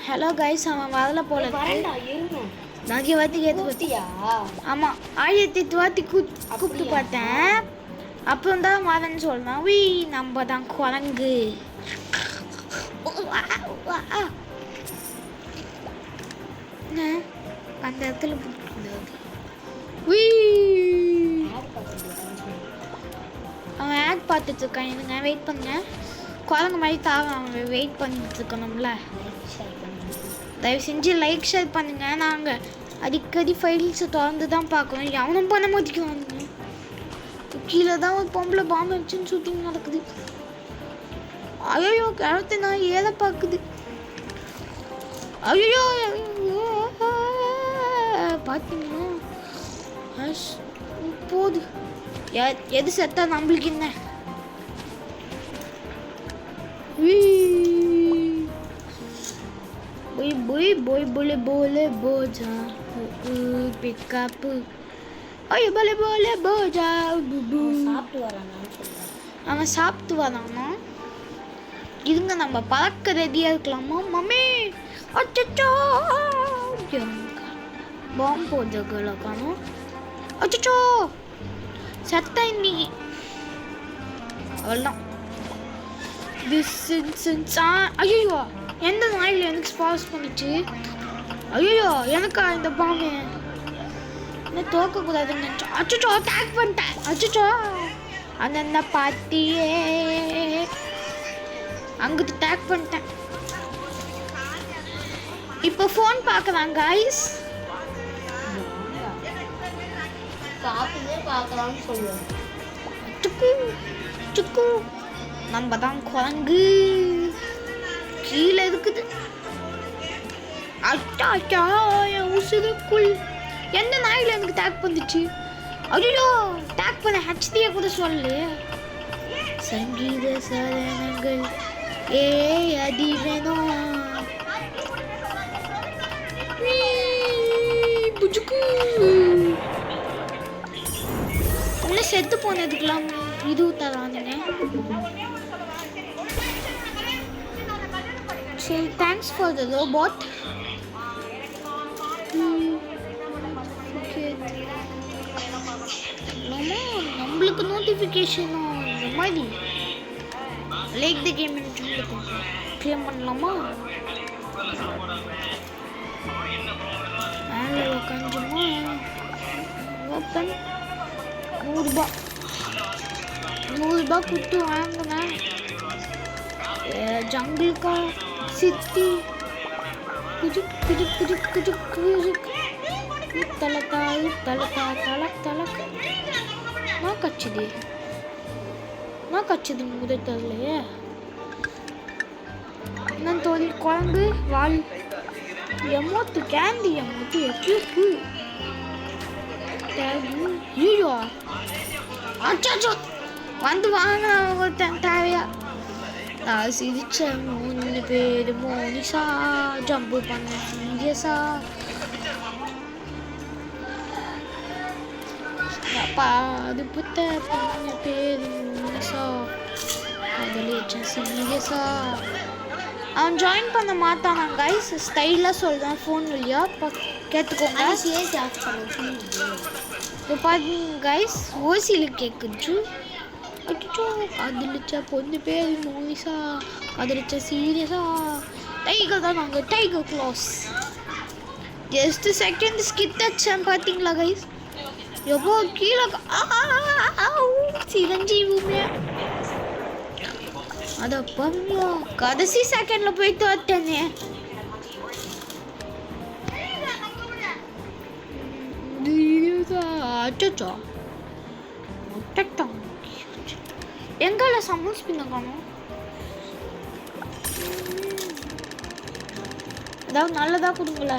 Hello guys, அவன் வரல போல நிறைய வாட்டி கேட்டு பார்த்தியா? ஆமாம், 1008 வாட்டி கூப்பிட்டு பார்த்தேன். அப்புறம் தான் வரேன்னு சொல்லலாம். வீ நம்ம தான் குரங்கு. அந்த இடத்துல வீ அவன் ஆட் பார்த்துட்டு இருக்கான். இதுங்க வெயிட் பண்ணுங்க. குரங்கு மாதிரி தாவன் அவன் வெயிட் பண்ணிட்டு இருக்கணும்ல. தயவு செஞ்சு லைக் ஷேர் பண்ணுங்க. நாங்கள் அடிக்கடி ஃபைல்ஸை திறந்து தான் பார்க்குறோம். எவனும் பண்ண மாட்டேங்கிறானுங்க. கீழே தான் ஒரு பொம்பளை பாம்பு வச்சுன்னு ஷூட்டிங் நடக்குது. ஐயோ கிழத்து நான் ஏற பார்க்குது. ஐயோ பார்த்தீங்கன்னா போது எது செத்தா நம்மளுக்கு என்ன? बोई बोई बोई बोले बोले बोझा पिकअप ओए बोले बोले बोझा बुबू அவன் சாப்பிட்டு வரானா? இதுங்க நம்ம பறக்க ரெடியாக இருக்கலாமா? மம்மி அச்சோ பாம்பு போடுறதுல காணும். அச்சோ சத்தா இன்னைக்கு அவ்வளோதான். ஐயோ எந்த நாயில் எனக்கு ஸ்பாஸ் பண்ணிச்சு? ஐயோ எனக்கா இந்த பாம்பு என்ன தோக்கக்கூடாதுன்னு நினச்சோம். அச்சோ டேக் பண்ணிட்டேன். அச்சோ அந்த பாட்டியே அங்கிட்டு டேக் பண்ணிட்டேன். இப்போ ஃபோன் பார்க்கலாம் கைஸ். பார்க்கலாம்னு சொல்லுவேன். சுக்கு நம்ம தான் குரங்கு. கீழே இருக்குது. அட்டா என் உசுருக்குள் எந்த நாயில் எனக்கு டேக் வந்துச்சு? ஐயோ டேக் பண்ண ஹெச்டியை கூட சொல்லு. சங்கீத சரணங்கள் ஏ அடி வேணும். இன்னும் செத்து போனதுக்கெல்லாம் இது தரானுங்க. சரி, தேங்க்ஸ் ஃபார் த ரோபோட். நம்மளுக்கு நோட்டிஃபிகேஷனும் இந்த மாதிரி லைக் த கேம் கிளைம் பண்ணலாமா? மேலே உட்காந்துமா ஓப்பன் 100 ரூபாய் கொடுத்து வாங்கினேன். ஜங்கிள்கா சித்தி குஜுக் குஜுக் குஜுக் குஜுக் குஜுக் தலக்கா தலக்கா தலக் தலக் நான் கச்சது முதல் தரலையே. நான் தோழி குழம்பு வாழ் எமோத்து கேண்டி எமோத்து எக்கு ஐயோ அச்சோ வந்து வாங்க ஒருத்தன் தேவையா? நான் சிரிச்ச 3 பேர் மோனிஷா ஜம்பு பண்ண சீரியஸா பாது புத்த பண்ண பேர் மோனிஷா அதில் சீரியஸா. அவன் ஜாயின் பண்ண மாட்டானா கைஸ்? ஸ்டைலாக சொல்கிறேன் ஃபோன் வழியா கேட்டுக்கோங்க. இப்போ பார்த்தீங்க கைஸ் ஓசியில் கேட்குச்சு. அச்சோ காதலிச்சா பொண்ணு பேர் மோனிஷா காதலிச்சா சீரியஸா. டைகர் தான் நாங்கள் tiger class. Just second skid அடிச்சேன் பார்த்தீங்களா கைஸ்? எவ்வளோ கீழே சிரஞ்சீவுமே அதை பண்ணா கடைசி செகண்டில் போய் தோட்டேனே. அச்சோ முட்டட்டம் எங்கால சம்மன்ஸ் பின்ன காணும். ஏதாவது நல்லதாக கொடுங்கள.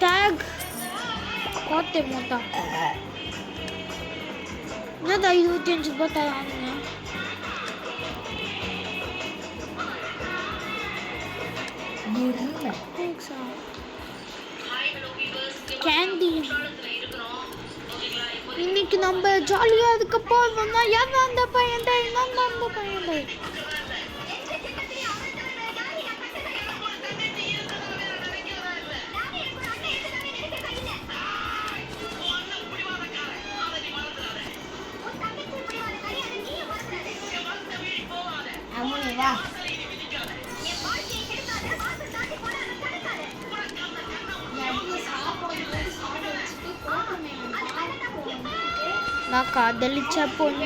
டேக் கோட்டை மூட்டா என்னடா 25 ரூபாய் தரானுங்க. கேண்டி இன்னைக்கு நம்ம ஜாலியாக இருக்க போகிறோம்னா யார் அந்த பையன் அந்த பையன் நான் காதலிச்ச பொண்ணு